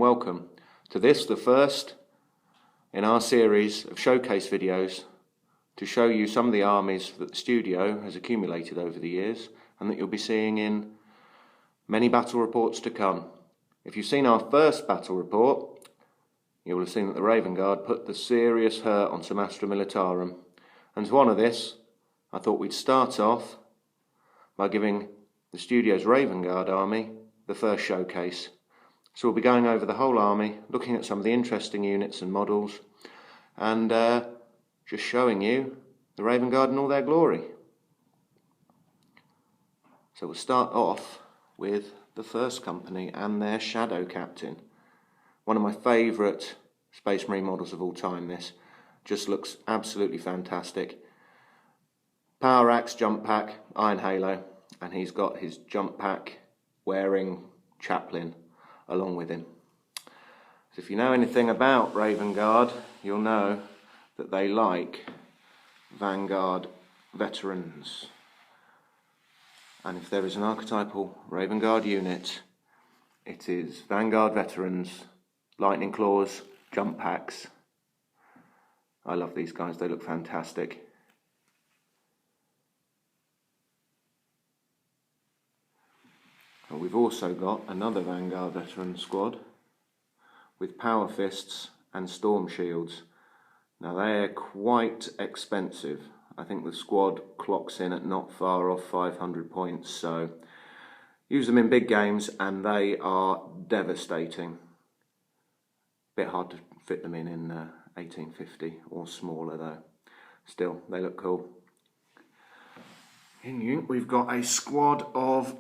welcome to this, the first in our series of showcase videos to show you some of the armies that the studio has accumulated over the years and that you'll be seeing in many battle reports to come. If you've seen our first battle report, you'll have seen that the Raven Guard put the serious hurt on some Astra Militarum, and to honour this I thought we'd start off by giving the studio's Raven Guard army the first showcase. So we'll be going over the whole army, looking at some of the interesting units and models, and just showing you the Raven Guard in all their glory. So we'll start off with the first company and their Shadow Captain. One of my favourite Space Marine models of all time, this. Just looks absolutely fantastic. Power Axe jump pack, Iron Halo, and he's got his jump pack wearing chaplain along with him. So if you know anything about Raven Guard, you'll know that they like Vanguard veterans. And if there is an archetypal Raven Guard unit, it is Vanguard veterans, lightning claws, jump packs. I love these guys, they look fantastic. And we've also got another Vanguard veteran squad with power fists and storm shields. Now they're quite expensive. I think the squad clocks in at not far off 500 points, so use them in big games and they are devastating. Bit hard to fit them in 1850 or smaller though. Still, they look cool. In unit we've got a squad of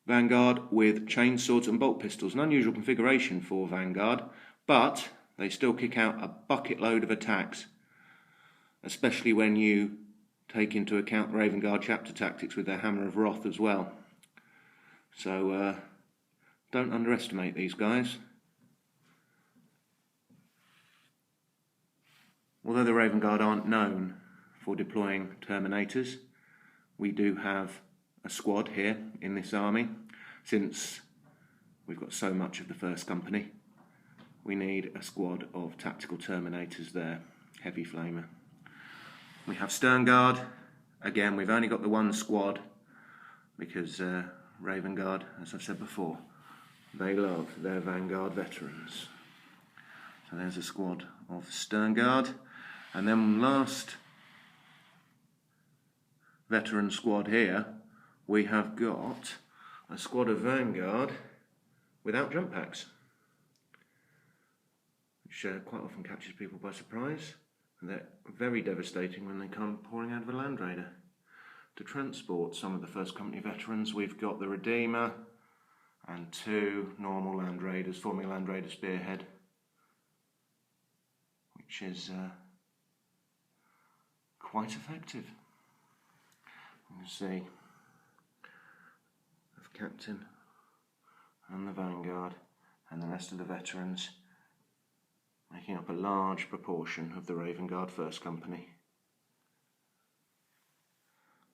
Vanguard with chainswords and bolt pistols. An unusual configuration for Vanguard, but they still kick out a bucket load of attacks, especially when you take into account the Raven Guard chapter tactics with their Hammer of Wrath as well. So don't underestimate these guys. Although the Raven Guard aren't known for deploying Terminators, we do have a squad here in this army. Since we've got so much of the first company, we need a squad of tactical Terminators there, heavy flamer. We have Stern Guard. Again, we've only got the one squad because Raven Guard, as I've said before, they love their Vanguard veterans. So there's a squad of Stern Guard, and then last veteran squad here, we have got a squad of Vanguard without jump packs, which quite often catches people by surprise, and they're very devastating when they come pouring out of a Land Raider. To transport some of the first company veterans, we've got the Redeemer and two normal Land Raiders forming a Land Raider spearhead, which is quite effective. You can see the Captain and the Vanguard and the rest of the veterans making up a large proportion of the Raven Guard First Company.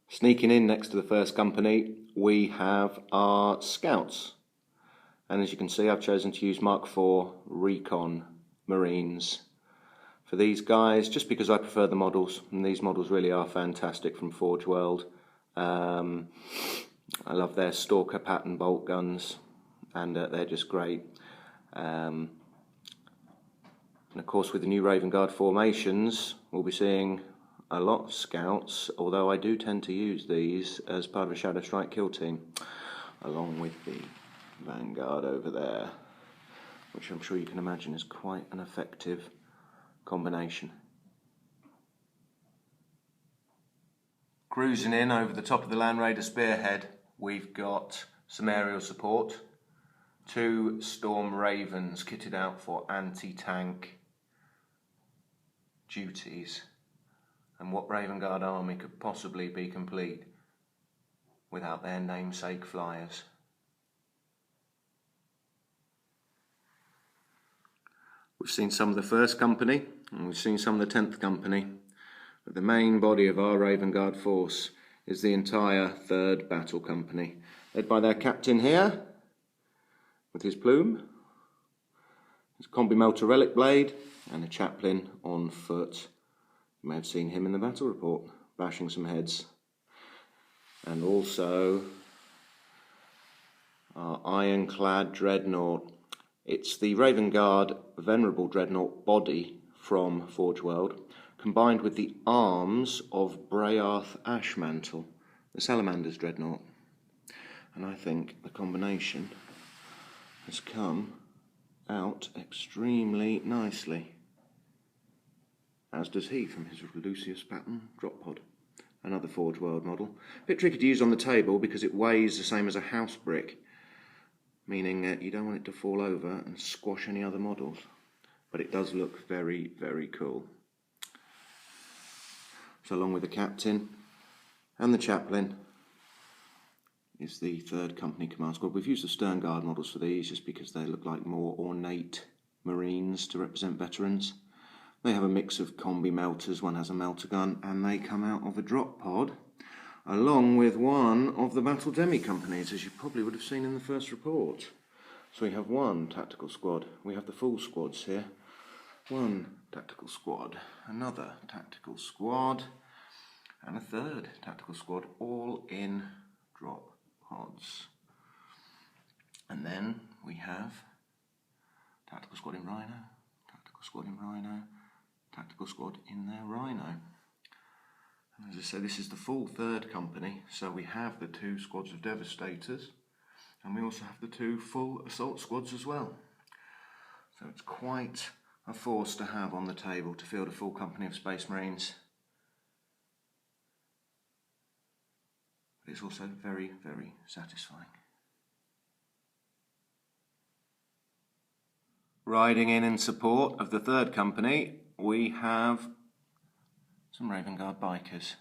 Sneaking in next to the First Company, we have our Scouts. And as you can see, I've chosen to use Mark IV Recon Marines for these guys, just because I prefer the models, and these models really are fantastic from Forge World. I love their Stalker pattern bolt guns, and they're just great. And of course, with the new Raven Guard formations, we'll be seeing a lot of Scouts, although I do tend to use these as part of a Shadow Strike kill team, along with the Vanguard over there, which I'm sure you can imagine is quite an effective combination. Cruising in over the top of the Land Raider spearhead, we've got some aerial support, two Storm Ravens kitted out for anti-tank duties, and what Raven Guard army could possibly be complete without their namesake flyers. We've seen some of the First Company and we've seen some of the 10th Company, but the main body of our Raven Guard force is the entire 3rd Battle Company, led by their captain here, with his plume, his combi melter relic blade, and a chaplain on foot. You may have seen him in the battle report, bashing some heads. And also our ironclad dreadnought. It's the Raven Guard Venerable Dreadnought body from Forge World, combined with the arms of Brayarth Ashmantle, the Salamander's dreadnought. And I think the combination has come out extremely nicely, as does he from his Lucius pattern drop pod. Another Forge World model. A bit tricky to use on the table because it weighs the same as a house brick, meaning you don't want it to fall over and squash any other models. But it does look very, very cool. So along with the captain and the chaplain is the 3rd Company Command Squad. We've used the Stern Guard models for these just because they look like more ornate Marines to represent veterans. They have a mix of combi melters, one has a melter gun, and they come out of a drop pod along with one of the Battle Demi companies, as you probably would have seen in the first report. So we have one tactical squad, we have the full squads here. One tactical squad, another tactical squad, and a 3rd tactical squad, all in drop pods. And then we have tactical squad in Rhino, tactical squad in Rhino, tactical squad in their Rhino. And as I say, this is the full 3rd Company, so we have the 2 squads of Devastators, and we also have the 2 full assault squads as well. So it's quite a force to have on the table to field a full company of Space Marines. But it's also very, very satisfying. Riding in support of the 3rd Company, we have some Raven Guard bikers.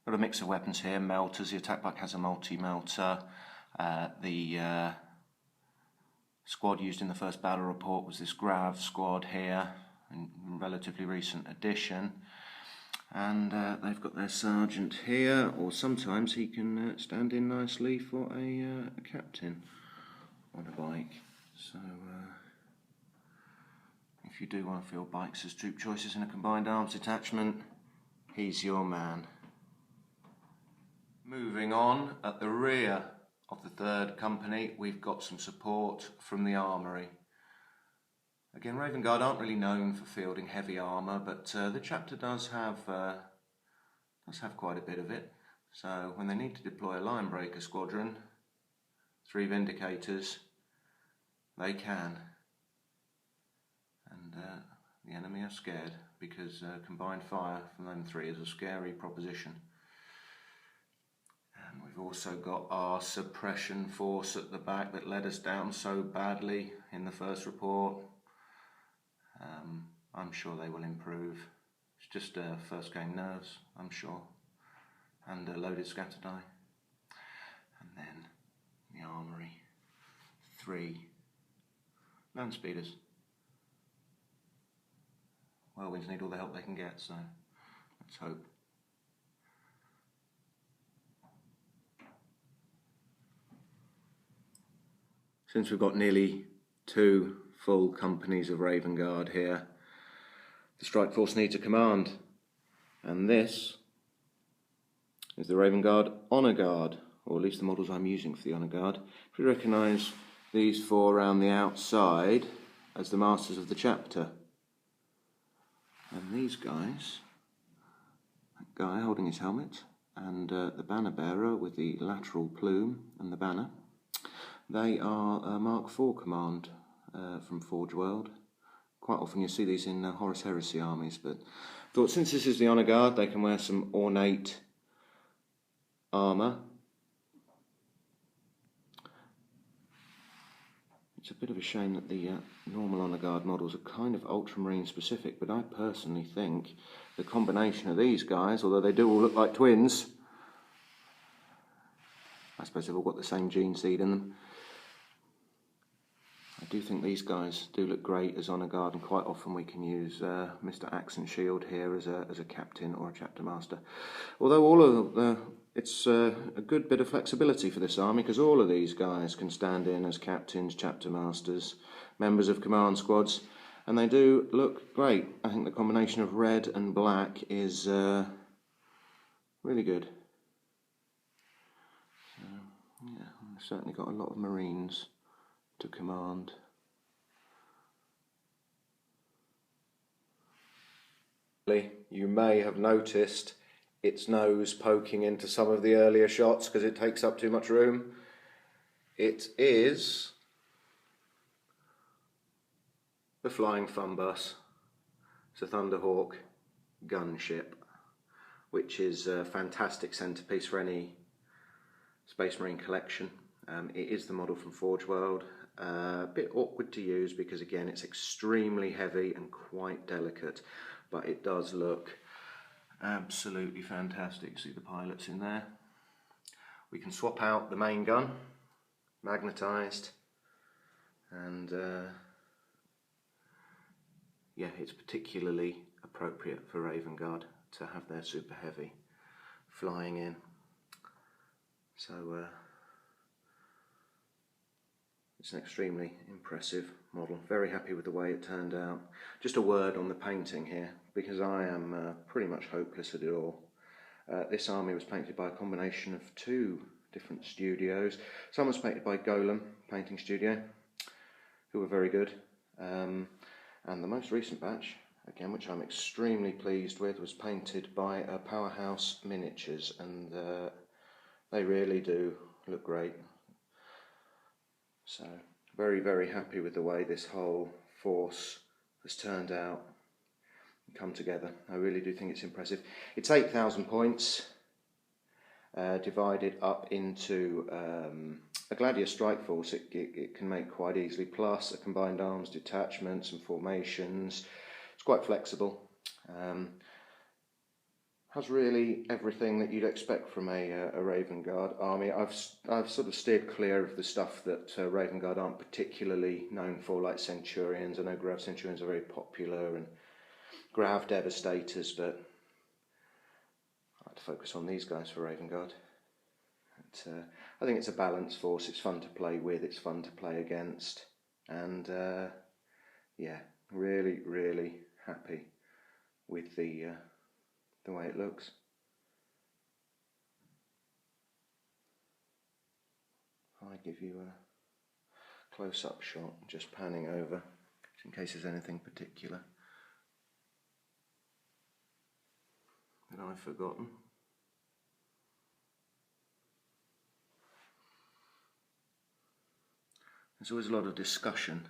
Got a mix of weapons here, melters. The attack bike has a multi-melter. The squad used in the first battle report was this Grav squad here, a relatively recent addition. And they've got their sergeant here, or sometimes he can stand in nicely for a captain on a bike. So if you do want to field bikes as troop choices in a combined arms detachment, he's your man. Moving on, at the rear of the 3rd Company, we've got some support from the armoury. Again, Raven Guard aren't really known for fielding heavy armour, but the chapter does have quite a bit of it. So when they need to deploy a line breaker squadron, 3 Vindicators, they can. And the enemy are scared because combined fire from them 3 is a scary proposition. And we've also got our suppression force at the back that let us down so badly in the first report. I'm sure they will improve. It's just first game nerves, I'm sure, and loaded scatter die. And then the armoury, 3 land speeders. Whirlwinds need all the help they can get, so let's hope. Since we've got nearly 2 full companies of Raven Guard here, the Strike Force needs a command, and this is the Raven Guard Honour Guard, or at least the models I'm using for the Honour Guard. If you recognise these 4 around the outside as the masters of the chapter, and these guys, that guy holding his helmet, and the banner bearer with the lateral plume and the banner, they are a Mark IV command from Forge World. Quite often you see these in Horus Heresy armies, but I thought since this is the Honour Guard, they can wear some ornate armour. It's a bit of a shame that the normal Honour Guard models are kind of Ultramarine specific, but I personally think the combination of these guys, although they do all look like twins, I suppose they've all got the same gene seed in them, I do think these guys do look great as honour guard, and quite often we can use Mr. Axe and Shield here as a captain or a chapter master. Although all of it's a good bit of flexibility for this army, because all of these guys can stand in as captains, chapter masters, members of command squads, and they do look great. I think the combination of red and black is really good. So, yeah, I've certainly got a lot of Marines to command. You may have noticed its nose poking into some of the earlier shots because it takes up too much room. It is the Flying Fun Bus. It's a Thunderhawk gunship, which is a fantastic centrepiece for any Space Marine collection. It is the model from Forge World. A bit awkward to use because again it's extremely heavy and quite delicate, but it does look absolutely fantastic. See the pilots in there. We can swap out the main gun, magnetised, and yeah, it's particularly appropriate for Raven Guard to have their super heavy flying in. So it's an extremely impressive model. Very happy with the way it turned out. Just a word on the painting here, because I am pretty much hopeless at it all. This army was painted by a combination of two different studios. Some was painted by Golem Painting Studio, who were very good. And the most recent batch, again, which I'm extremely pleased with, was painted by Powerhouse Miniatures, and they really do look great. So, very, very happy with the way this whole force has turned out and come together. I really do think it's impressive. It's 8,000 points, divided up into a Gladius strike force it can make quite easily, plus a combined arms detachment, some formations. It's quite flexible. Has really everything that you'd expect from a Raven Guard army. I've sort of steered clear of the stuff that Raven Guard aren't particularly known for, like Centurions. I know Grav Centurions are very popular, and Grav Devastators, but I like to focus on these guys for Raven Guard. I think it's a balanced force. It's fun to play with, it's fun to play against, and yeah, really, really happy with the way it looks. I give you a close-up shot, just panning over, just in case there's anything particular that I've forgotten. There's always a lot of discussion,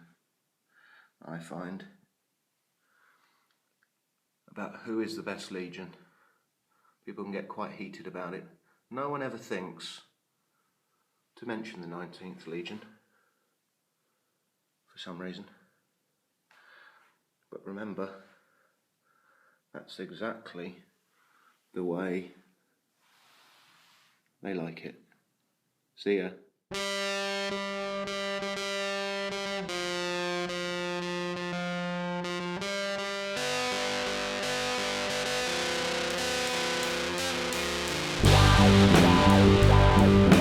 I find, about who is the best Legion. People can get quite heated about it. No one ever thinks to mention the 19th Legion, for some reason. But remember, that's exactly the way they like it. See ya. Wow.